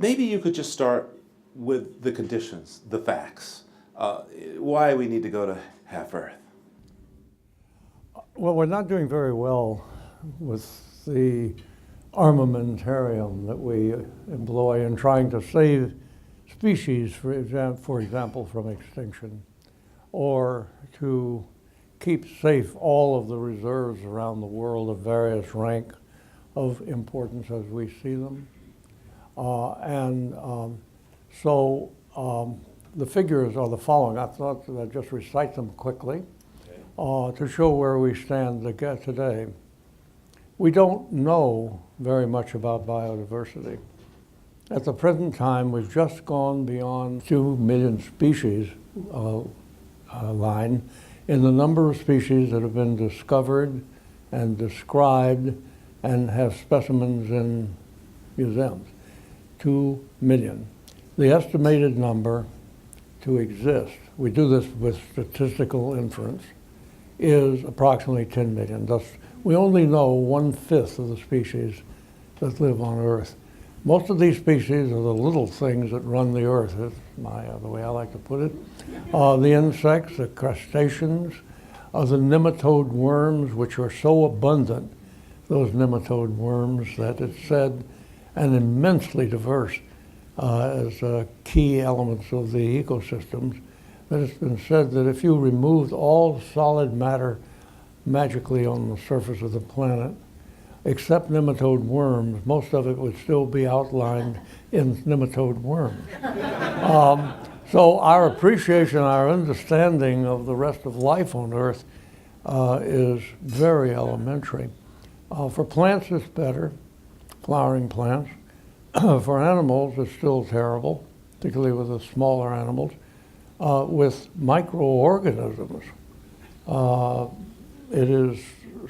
Maybe you could just start with the conditions, the facts, why we need to go to half Earth. Well, we're not doing very well with the armamentarium that we employ in trying to save species, for example, from extinction, or to keep safe all of the reserves around the world of various rank of importance as we see them. So the figures are the following. I thought that I'd just recite them quickly to show where we stand today. We don't know very much about biodiversity. At the present time, we've just gone beyond 2 million species line in the number of species that have been discovered and described and have specimens in museums. 2 million. The estimated number to exist, we do this with statistical inference, is approximately 10 million. Thus, we only know 1/5 of the species that live on Earth. Most of these species are the little things that run the Earth, is the way I like to put it. The insects, the crustaceans, the nematode worms, which are so abundant, those nematode worms, that it's said, and immensely diverse as key elements of the ecosystems, that it's been said that if you removed all solid matter magically on the surface of the planet, except nematode worms, most of it would still be outlined in nematode worms. So our appreciation, our understanding of the rest of life on Earth is very elementary. For plants, it's better, flowering plants. For animals, it's still terrible, particularly with the smaller animals. With microorganisms, it is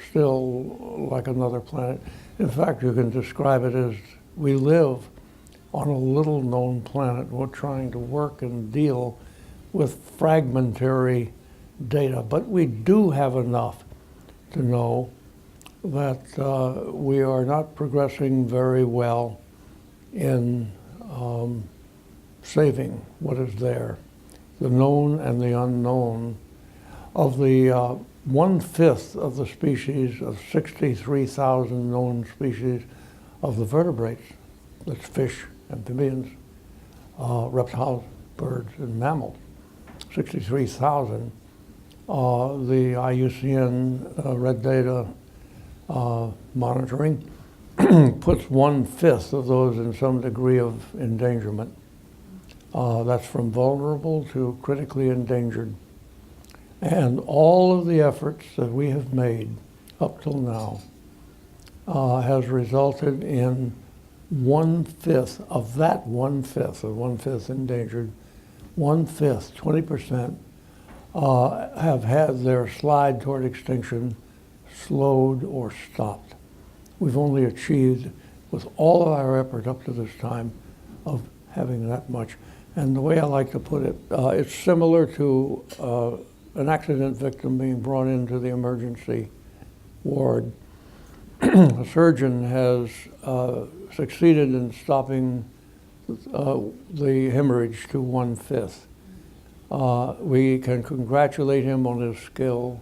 still like another planet. In fact, you can describe it as we live on a little known planet. We're trying to work and deal with fragmentary data, but we do have enough to know that we are not progressing very well in saving what is there, the known and the unknown. Of the 1/5 of the species of 63,000 known species of the vertebrates, that's fish, amphibians, reptiles, birds, and mammals, 63,000, the IUCN Red Data monitoring puts 1/5 of those in some degree of endangerment. That's from vulnerable to critically endangered. And all of the efforts that we have made up till now has resulted in 1/5 of that 1/5, of 1/5 endangered, 1/5, 20%, have had their slide toward extinction slowed or stopped. We've only achieved, with all of our effort up to this time, of having that much. And the way I like to put it, it's similar to an accident victim being brought into the emergency ward. A surgeon has succeeded in stopping the hemorrhage to 1/5. We can congratulate him on his skill,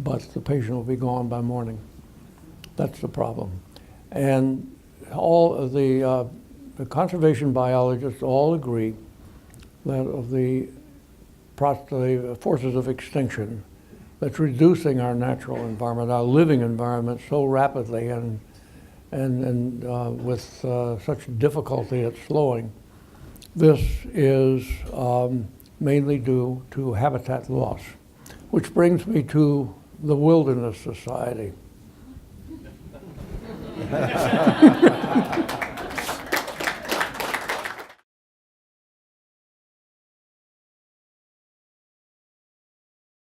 but the patient will be gone by morning. That's the problem. And all of the conservation biologists all agree that of the forces of extinction that's reducing our natural environment, our living environment, so rapidly and with such difficulty at slowing, this is mainly due to habitat loss, which brings me to the Wilderness Society.